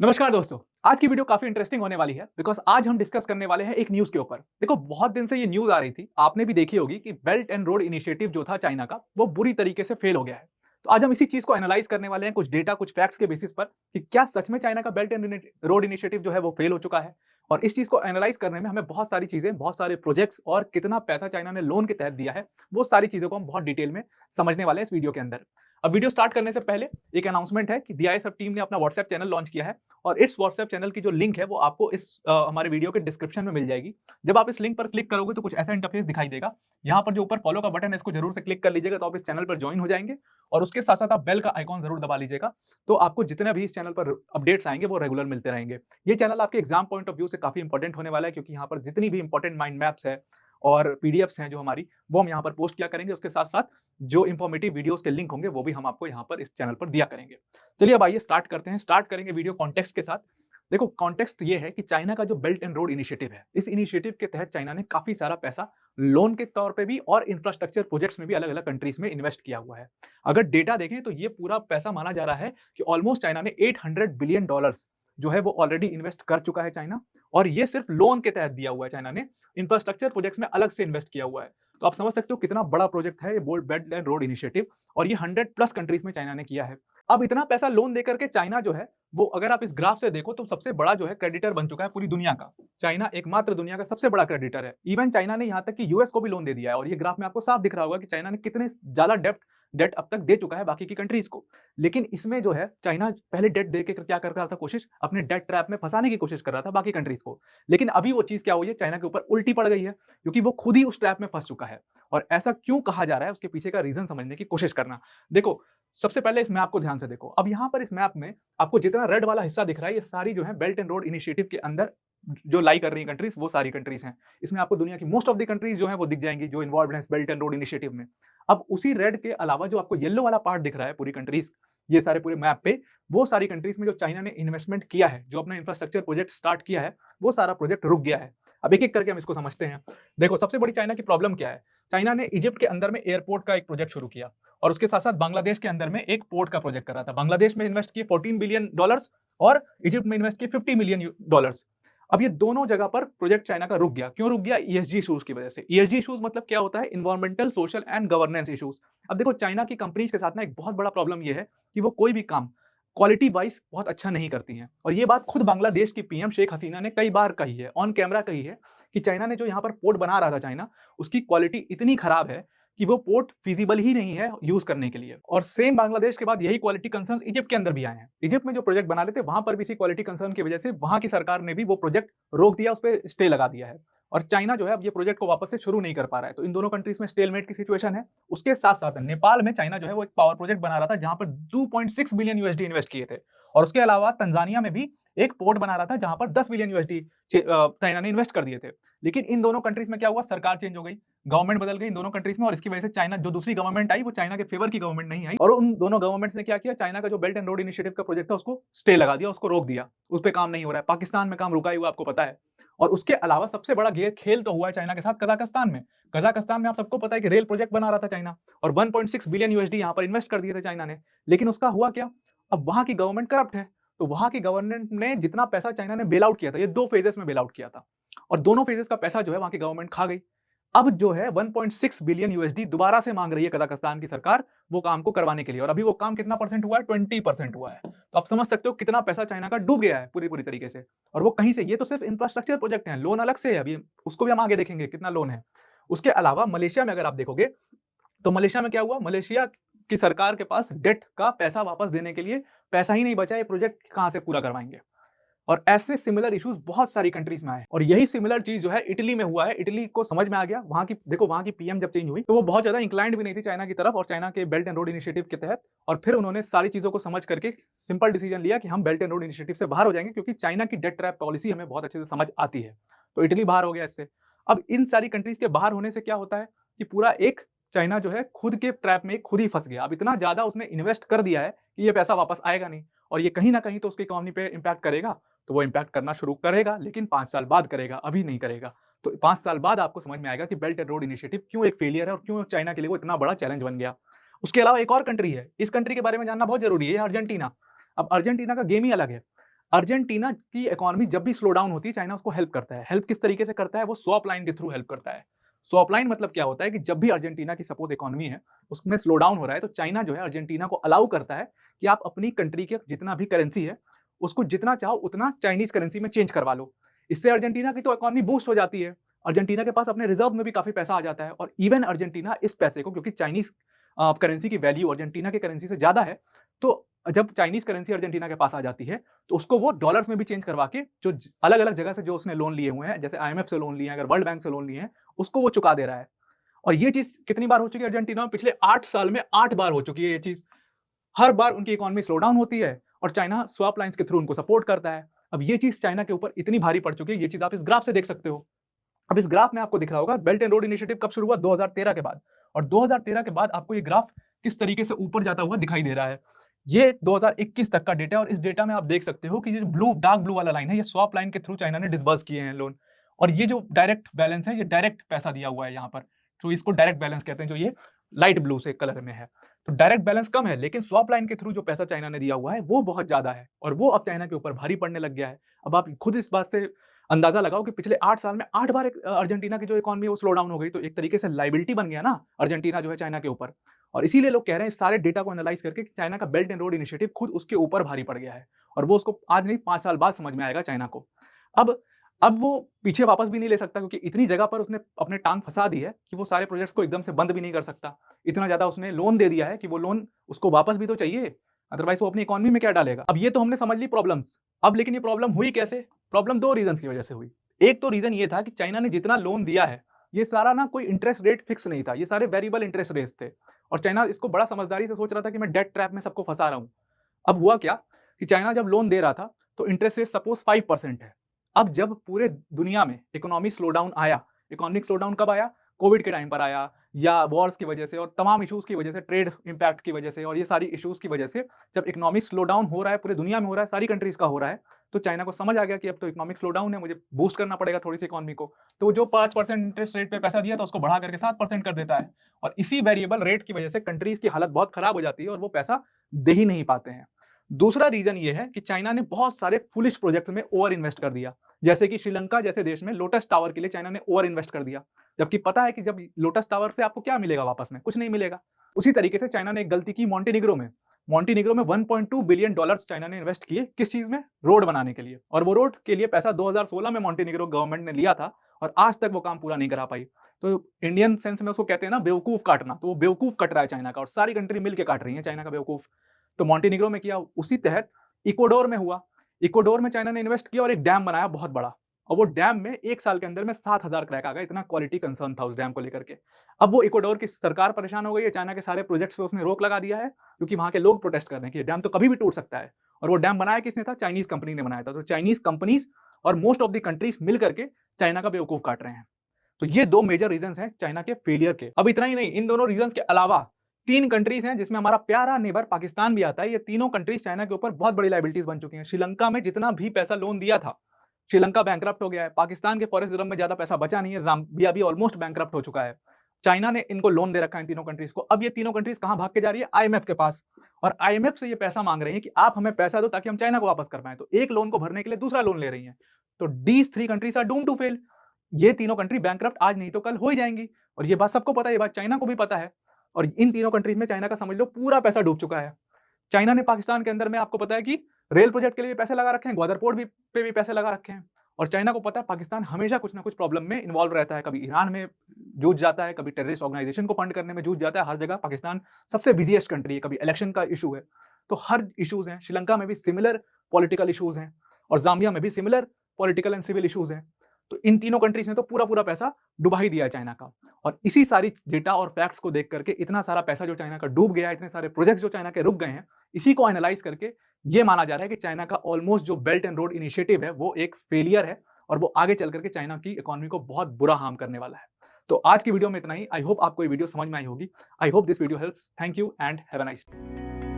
नमस्कार दोस्तों। आज की वीडियो काफी इंटरेस्टिंग होने वाली है बिकॉज आज हम डिस्कस करने वाले हैं एक न्यूज के ऊपर। देखो, बहुत दिन से ये न्यूज आ रही थी, आपने भी देखी होगी कि बेल्ट एंड रोड इनिशिएटिव जो था चाइना का, वो बुरी तरीके से फेल हो गया है। तो आज हम इसी चीज को एनालाइज करने वाले हैं, कुछ डेटा कुछ फैक्ट्स के बेसिस पर, कि क्या सच में चाइना का बेल्ट एंड रोड इनिशिएटिव जो है वो फेल हो चुका है। और इस चीज को एनालाइज करने में हमें बहुत सारी चीजें, बहुत सारे प्रोजेक्ट्स और कितना पैसा चाइना ने लोन के तहत दिया है, वो सारी चीजों को हम बहुत डिटेल में समझने वाले हैं इस वीडियो के अंदर। अब वीडियो स्टार्ट करने से पहले एक अनाउंसमेंट है कि DISF टीम ने अपना व्हाट्सएप चैनल लॉन्च किया है। और इस व्हाट्सएप चैनल की जो लिंक है वो आपको इस हमारे वीडियो के डिस्क्रिप्शन में मिल जाएगी। जब आप इस लिंक पर क्लिक करोगे तो कुछ ऐसा इंटरफेस दिखाई देगा। यहाँ पर जो ऊपर फॉलो का बटन है, इसको जरूर से क्लिक कर लीजिएगा, तो आप इस चैनल पर ज्वाइन हो जाएंगे। और उसके साथ साथ आप बेल का आइकॉन जरूर दबा लीजिएगा, तो आपको जितने भी इस चैनल पर अपडेट्स आएंगे वो रेगुलर मिलते रहेंगे। ये चैनल आपके एग्जाम पॉइंट ऑफ व्यू से काफी इंपॉर्टेंट होने वाला है, क्योंकि यहाँ पर जितनी भी इंपॉर्टेंट माइंड मैप्स है और पीडीएफ्स हैं जो हमारी, वो हम यहाँ पर पोस्ट किया करेंगे। उसके साथ साथ जो इंफॉर्मेटिव वीडियोस के लिंक होंगे वो भी हम आपको यहाँ पर इस चैनल पर दिया करेंगे। चलिए अब आइए स्टार्ट करते हैं। स्टार्ट करेंगे वीडियो कॉन्टेक्स्ट के साथ। देखो, कॉन्टेक्स्ट ये है कि चाइना का जो बेल्ट एंड रोड इनिशिएटिव है, इस इनिशिएटिव के तहत चाइना ने काफी सारा पैसा लोन के तौर पे भी और इंफ्रास्ट्रक्चर प्रोजेक्ट्स में भी अलग अलग कंट्रीज में इन्वेस्ट किया हुआ है। अगर डेटा देखें तो ये पूरा पैसा माना जा रहा है कि ऑलमोस्ट चाइना ने $800 बिलियन जो है वो ऑलरेडी इन्वेस्ट कर चुका है चाइना। और ये सिर्फ लोन के तहत दिया हुआ है चाइना ने, इंफ्रास्ट्रक्चर प्रोजेक्ट्स में अलग से इन्वेस्ट किया हुआ है। तो आप समझ सकते हो कितना बड़ा प्रोजेक्ट है ये बेल्ट एंड रोड इनिशिएटिव। और ये 100+ कंट्रीज में चाइना ने किया है। अब इतना पैसा लोन देकर के चाइना जो है वो, अगर आप इस ग्राफ से देखो तो सबसे बड़ा जो है क्रेडिटर बन चुका है पूरी दुनिया का। चाइना एकमात्र दुनिया का सबसे बड़ा क्रेडिटर है। इवन चाइना ने यहाँ तक कि यूएस को भी लोन दे दिया है। और ये ग्राफ में आपको साफ दिख रहा होगा कि चाइना ने कितने ज्यादा डेट अब तक दे चुका है बाकी की कंट्रीज को। लेकिन इसमें जो है चाइना पहले डेट दे के क्या कर रहा था, कोशिश अपने डेट ट्रैप में फंसाने की कोशिश कर रहा था बाकी कंट्रीज को। लेकिन अभी वो चीज क्या हुई है, चाइना के ऊपर उल्टी पड़ गई है, क्योंकि वो खुद ही उस ट्रैप में फंस चुका है। और ऐसा क्यों कहा जा रहा है, उसके पीछे का रीजन समझने की कोशिश करना। देखो, सबसे पहले इस मैप को ध्यान से देखो। अब यहाँ पर इस मैप में आपको जितना रेड वाला हिस्सा दिख रहा है, ये सारी जो है बेल्ट एंड रोड इनिशिएटिव के अंदर जो लाई कर रही है कंट्रीज, वो सारी कंट्रीज हैं। इसमें आपको दुनिया की मोस्ट ऑफ द कंट्रीज जो है वो दिख जाएंगी जो इन्वॉल्व है बेल्ट एंड रोड इनिशिएटिव में। अब उसी रेड के अलावा जो आपको येलो वाला पार्ट दिख रहा है पूरी कंट्रीज, ये सारे पूरे मैप पे, वो सारी कंट्रीज में जो चाइना ने इन्वेस्टमेंट किया है, जो अपना इंफ्रास्ट्रक्चर प्रोजेक्ट स्टार्ट किया है, वो सारा प्रोजेक्ट रुक गया है। अब एक एक करके हम इसको समझते हैं। देखो, सबसे बड़ी चाइना की प्रॉब्लम क्या है। चाइना ने इजिप्ट के अंदर में एयरपोर्ट का एक प्रोजेक्ट शुरू किया, और उसके साथ साथ बांग्लादेश के अंदर में एक पोर्ट का प्रोजेक्ट कर रहा था। बांग्लादेश में इन्वेस्ट किए $14 बिलियन और इजिप्ट में इन्वेस्ट किए $50 मिलियन। अब ये दोनों जगह पर प्रोजेक्ट चाइना का रुक गया। क्यों रुक गया? ईएसजी इशूज की वजह से। ईएसजी इशूज मतलब क्या होता है? Environmental, social and governance issues. अब देखो, चाइना की कंपनीज के साथ ना एक बहुत बड़ा प्रॉब्लम ये है कि वो कोई भी काम क्वालिटी वाइज बहुत अच्छा नहीं करती हैं। और ये बात खुद बांग्लादेश की पीएम शेख हसीना ने कई बार कही है, ऑन कैमरा कही है, कि चाइना ने जो यहाँ पर पोर्ट बना रहा था चाइना, उसकी क्वालिटी इतनी खराब है कि वो पोर्ट फिजिबल ही नहीं है यूज करने के लिए। और सेम बांग्लादेश के बाद यही क्वालिटी कंसर्न इजिप्ट के अंदर भी आए हैं। इजिप्ट में जो प्रोजेक्ट बना लेते, वहां पर भी इसी क्वालिटी कंसर्न की वजह से वहां की सरकार ने भी वो प्रोजेक्ट रोक दिया, उस पर स्टे लगा दिया है। और चाइना जो है अब ये प्रोजेक्ट को वापस से शुरू नहीं कर पा रहा है। तो इन दोनों कंट्रीज में स्टेलमेट की सिचुएशन है। उसके साथ साथ नेपाल में चाइना जो है वो एक पावर प्रोजेक्ट बना रहा था, जहां पर 2.6 बिलियन यूएसडी इन्वेस्ट किए थे। और उसके अलावा तंजानिया में भी एक पोर्ट बना रहा था, जहां पर 10 बिलियन यूएसडी चाइना ने इन्वेस्ट कर दिए थे। लेकिन इन दोनों कंट्रीज में क्या हुआ, सरकार चेंज हो गई, गवर्नमेंट बदल गई इन दोनों कंट्रीज में। और इसकी वजह से चाइना, जो दूसरी गवर्नमेंट आई, वो चाइना के फेवर की गवर्नमेंट नहीं आई। और उन दोनों गवर्नमेंट्स ने क्या किया, चाइना का जो बेल्ट एंड रोड इनिशिएटिव का प्रोजेक्ट था उसको स्टे लगा दिया, उसको रोक दिया, उस पर काम नहीं हो रहा है। पाकिस्तान में काम रुका ही हुआ, आपको पता है। और उसके अलावा सबसे बड़ा खेल तो हुआ है चाइना के साथ कजाकिस्तान में। कजाकिस्तान में आप सबको पता है कि रेल प्रोजेक्ट बना रहा था चाइना, और 1.6 बिलियन यूएसडी यहाँ पर इन्वेस्ट कर दिए थे चाइना ने। लेकिन उसका हुआ क्या? अब वहां की गवर्नमेंट करप्ट है। तो वहां की गवर्नमेंट ने जितना पैसा चाइना ने बेल आउट किया था, ये 2 फेजेस में बेल आउट किया था, और दोनों फेजेस का पैसा जो है वहां की गवर्नमेंट खा गई। अब जो है 1.6 बिलियन यूएसडी दोबारा से मांग रही है कजाकिस्तान की सरकार वो काम को करवाने के लिए। और अभी वो काम कितना परसेंट हुआ है? 20% हुआ है। तो आप समझ सकते हो कितना पैसा चाइना का डूब गया है पूरी पूरी तरीके से। और वो कहीं से, ये तो सिर्फ इंफ्रास्ट्रक्चर प्रोजेक्ट है, लोन अलग से है, अभी उसको भी हम आगे देखेंगे कितना लोन है। उसके अलावा मलेशिया में अगर आप देखोगे तो मलेशिया में क्या हुआ, मलेशिया की सरकार के पास डेट का पैसा वापस देने के लिए पैसा ही नहीं बचा। ये प्रोजेक्ट कहां से पूरा करवाएंगे? और ऐसे सिमिलर इश्यूज बहुत सारी कंट्रीज में आए। और यही सिमिलर चीज जो है इटली में हुआ है। इटली को समझ में आ गया, वहां की देखो, वहां की पीएम जब चेंज हुई तो वो बहुत ज्यादा इंक्लाइंड भी नहीं थी चाइना की तरफ और चाइना के बेल्ट एंड रोड इनिशिएटिव के तहत। और फिर उन्होंने सारी चीजों को समझ करके सिंपल डिसीजन लिया कि हम बेल्ट एंड रोड इनिशिएटिव से बाहर हो जाएंगे, क्योंकि चाइना की डेट ट्रैप पॉलिसी हमें बहुत अच्छे से समझ आती है। तो इटली बाहर हो गया इससे। अब इन सारी कंट्रीज के बाहर होने से क्या होता है कि पूरा एक चाइना जो है खुद के ट्रैप में खुद ही फंस गया। अब इतना ज्यादा उसने इन्वेस्ट कर दिया है कि ये पैसा वापस आएगा नहीं, और ये कहीं ना कहीं तो उसकी इकोनॉमी पे इम्पैक्ट करेगा। तो वो इम्पैक्ट करना शुरू करेगा, लेकिन 5 साल बाद करेगा, अभी नहीं करेगा। तो 5 साल बाद आपको समझ में आएगा कि बेल्ट एंड रोड इनिशिएटिव क्यों एक फेलियर है और क्यों चाइना के लिए वो इतना बड़ा चैलेंज बन गया। उसके अलावा एक और कंट्री है, इस कंट्री के बारे में जानना बहुत जरूरी है, अर्जेंटीना। अब अर्जेंटीना का गेम ही अलग है। अर्जेंटीना की इकोनॉमी जब भी स्लो डाउन होती है, चाइना उसको हेल्प करता है। हेल्प किस तरीके से करता है? वो स्वैप लाइन के थ्रू हेल्प करता है। स्वैप लाइन मतलब क्या होता है कि जब भी अर्जेंटीना की सपोज इकोनॉमी है, उसमें स्लो डाउन हो रहा है, तो चाइना जो है अर्जेंटीना को अलाउ करता है कि आप अपनी कंट्री के जितना भी करेंसी है, उसको जितना चाहो उतना चाइनीज़ करेंसी में चेंज करवा लो। इससे अर्जेंटीना की तो इकोनॉमी बूस्ट हो जाती है। अर्जेंटीना के पास अपने रिज़र्व में भी काफ़ी पैसा आ जाता है और इवन अर्जेंटीना इस पैसे को, क्योंकि चाइनीज़ करेंसी की वैल्यू अर्जेंटीना की करेंसी से ज़्यादा है, तो जब चाइनीज़ करेंसी अर्जेंटीना के पास आ जाती है, तो उसको वो डॉलर्स में भी चेंज करवा के जो अलग-अलग जगह से जो उसने लोन लिए हुए हैं, जैसे आईएमएफ से लोन लिए हैं, अगर वर्ल्ड बैंक से लोन लिए हैं, उसको वो चुका दे रहा है। और ये चीज़ कितनी बार हो चुकी है अर्जेंटीना में? पिछले 8 साल में 8 बार हो चुकी है ये चीज़। हर बार उनकी इकोनॉमी स्लो डाउन होती है और चाइना स्वैप लाइन्स के थ्रू उनको सपोर्ट करता है। अब ये चीज़ चाइना के ऊपर इतनी भारी पड़ चुकी है, ये चीज़ आप इस ग्राफ से देख सकते हो। अब इस ग्राफ में आपको दिख रहा होगा बेल्ट एंड रोड इनिशिएटिव कब शुरू हुआ? 2013 के बाद। और 2013 के बाद आपको ये ग्राफ किस तरीके से ऊपर जाता हुआ दिखाई दे रहा है। ये 2021 तक का डेटा है और इस डेटा में आप देख सकते हो कि ये ब्लू डार्क ब्लू वाला लाइन है, ये स्वैप लाइन के थ्रू चाइना ने डिसबर्स किए हैं लोन। और ये जो डायरेक्ट बैलेंस है, ये डायरेक्ट पैसा दिया हुआ है यहाँ पर। तो इसको डायरेक्ट बैलेंस कहते हैं, जो ये लाइट ब्लू से कलर में है। तो डायरेक्ट बैलेंस कम है, लेकिन स्वैप लाइन के थ्रू जो पैसा चाइना ने दिया हुआ है, वो बहुत ज़्यादा है और वो अब चाइना के ऊपर भारी पड़ने लग गया है। अब आप खुद इस बात से अंदाज़ा लगाओ कि पिछले 8 साल में 8 बार अर्जेंटीना की जो इकोनॉमी है वो स्लो डाउन हो गई, तो एक तरीके से लायबिलिटी बन गया ना अर्जेंटीना जो है चाइना के ऊपर। और इसीलिए लोग कह रहे हैं इस सारे डेटा को एनालाइज़ करके कि चाइना का बेल्ट एंड रोड इनिशिएटिव खुद उसके ऊपर भारी पड़ गया है और वो उसको आज नहीं 5 साल बाद समझ में आएगा चाइना को। अब अब वो पीछे वापस भी नहीं ले सकता, क्योंकि इतनी जगह पर उसने अपने टाँग फँसा दी है कि वो सारे प्रोजेक्ट्स को एकदम से बंद भी नहीं कर सकता। इतना ज़्यादा उसने लोन दे दिया है कि वो लोन उसको वापस भी तो चाहिए, अदरवाइज़ वो अपनी इकोनॉमी में क्या डालेगा? अब ये तो हमने समझ ली प्रॉब्लम्स। अब लेकिन ये प्रॉब्लम हुई कैसे? प्रॉब्लम 2 रीज़न्स की वजह से हुई। एक तो रीज़न ये था कि चाइना ने जितना लोन दिया है, ये सारा ना कोई इंटरेस्ट रेट फिक्स नहीं था, ये सारे वेरिएबल इंटरेस्ट रेट्स थे और चाइना इसको बड़ा समझदारी से सोच रहा था कि मैं डेट ट्रैप में सबको फँसा रहा हूँ। अब हुआ क्या कि चाइना जब लोन दे रहा था, तो इंटरेस्ट रेट सपोज़ 5% है। अब जब पूरे दुनिया में इकोनॉमी स्लो डाउन आया, इकोनॉमिक स्लो डाउन कब आया? कोविड के टाइम पर आया या वॉर्स की वजह से और तमाम इश्यूज़ की वजह से, ट्रेड इम्पैक्ट की वजह से और ये सारी इश्यूज़ की वजह से, जब इकोनॉमिक स्लो डाउन हो रहा है, पूरे दुनिया में हो रहा है, सारी कंट्रीज़ का हो रहा है, तो चाइना को समझ आ गया कि अब तो इकोनॉमिक स्लो डाउन है, मुझे बूस्ट करना पड़ेगा थोड़ी-सी इकोनॉमी को। तो वो जो 5% इंटरेस्ट रेट पे पैसा दिया था, उसको बढ़ा करके 7% कर देता है और इसी वेरिएबल रेट की वजह से कंट्रीज़ की हालत बहुत खराब हो जाती है और वो पैसा दे ही नहीं पाते हैं। दूसरा रीज़न ये है कि चाइना ने बहुत सारे फूलिश प्रोजेक्ट में ओवर इन्वेस्ट कर दिया। जैसे कि श्रीलंका जैसे देश में लोटस टावर के लिए चाइना ने ओवर इन्वेस्ट कर दिया। जबकि पता है कि जब लोटस टावर से आपको क्या मिलेगा वापस में? कुछ नहीं मिलेगा। उसी तरीके से चाइना ने एक गलती की मॉन्टेनिग्रो में। मॉन्टेनिग्रो में $1.2 बिलियन चाइना ने इन्वेस्ट किए, किस चीज़ में? रोड बनाने के लिए। और वो रोड के लिए पैसा 2016 में मॉन्टेनिग्रो गवर्नमेंट ने लिया था और आज तक वो काम पूरा नहीं करा पाई। तो इंडियन सेंस में उसको कहते हैं ना बेवकूफ़ काटना, तो वो बेवकूफ़ कट रहा है चाइना का और सारी कंट्री मिल के काट रही है चाइना का बेवकूफ़। तो मॉन्टेनिग्रो में किया, उसी तहत इक्वाडोर में हुआ। इक्वाडोर में चाइना ने इन्वेस्ट किया और एक डैम बनाया बहुत बड़ा और वो डैम में 1 साल के अंदर में 7,000 क्रैक आ गए, इतना क्वालिटी कंसर्न था उस डैम को लेकर के। अब वो इक्वाडोर की सरकार परेशान हो गई है, चाइना के सारे प्रोजेक्ट्स पे उसने रोक लगा दिया है, क्योंकि वहाँ के लोग प्रोटेस्ट कर रहे हैं कि ये डैम तो कभी भी टूट सकता है। और वो डैम बनाया किसने था? चाइनीज़ कंपनी ने बनाया था। तो चाइनीज़ कंपनीज़ और मोस्ट ऑफ द कंट्रीज़ मिल करके चाइना का बेवकूफ़ काट रहे हैं। तो ये 2 मेजर रीज़न्स हैं चाइना के फेलियर के। अब इतना ही नहीं, इन दोनों रीज़न्स के अलावा 3 कंट्रीज़ हैं जिसमें हमारा प्यारा नेबर पाकिस्तान भी आता है। ये तीनों कंट्रीज़ चाइना के ऊपर बहुत बड़ी लायबिलिटीज़ बन चुकी हैं। श्रीलंका में जितना भी पैसा लोन दिया था, श्रीलंका बैंकरप्ट हो गया है। पाकिस्तान के फॉरेक्स रिजर्व में ज़्यादा पैसा बचा नहीं है। ज़ाम्बिया भी ऑलमोस्ट बैंकरप्ट हो चुका है। चाइना ने इनको लोन दे रखा है इन तीनों कंट्रीज़ को। अब ये तीनों कंट्रीज़ कहाँ भाग के जा रही है? आईएमएफ के पास और आईएमएफ से ये पैसा माँग रही हैं कि आप हमें पैसा दो ताकि हम चाइना को वापस कर पाएँ। तो एक लोन को भरने के लिए दूसरा लोन ले रही हैं। तो these 3 countries are doomed to fail. ये तीनों कंट्री बैंकरप्ट आज नहीं तो कल हो ही जाएँगी और ये बात सबको पता है, ये बात चाइना को भी पता है और इन तीनों कंट्रीज़ में चाइना का समझ लो पूरा पैसा डूब चुका है। चाइना ने पाकिस्तान के अंदर में आपको पता है कि रेल प्रोजेक्ट के लिए भी पैसे लगा रखे हैं, ग्वादर पोर्ट भी पे भी पैसे लगा रखे हैं और चाइना को पता है पाकिस्तान हमेशा कुछ ना कुछ प्रॉब्लम में इन्वॉल्व रहता है। कभी ईरान में जूझ जाता है, कभी टेररिस्ट ऑर्गेनाइजेशन को फंड करने में जूझ जाता है। हर जगह पाकिस्तान सबसे बिज़ीएस्ट कंट्री है, कभी इलेक्शन का इश्यू है। तो हर इश्यूज़ हैं। श्रीलंका में भी सिमिलर पॉलिटिकल इश्यूज़ हैं और ज़ाम्बिया में भी similar political and civil issues हैं। तो इन तीनों कंट्रीज़ ने तो पूरा-पूरा पैसा डुबा ही दिया है चाइना का और इसी सारी डेटा और फैक्ट्स को देख करके इतना सारा पैसा जो चाइना का डूब गया है, इतने सारे प्रोजेक्ट्स जो चाइना के रुक गए हैं, इसी को एनालाइज़ करके ये माना जा रहा है कि चाइना का ऑलमोस्ट जो बेल्ट एंड रोड इनिशिएटिव है, वो एक फेलियर है और वो आगे चल करके चाइना की इकोनॉमी को बहुत बुरा हार्म करने वाला है। तो आज की वीडियो में इतना ही। आई होप आपको ये वीडियो समझ में आई होगी। I hope this video helps. Thank you and have a nice day.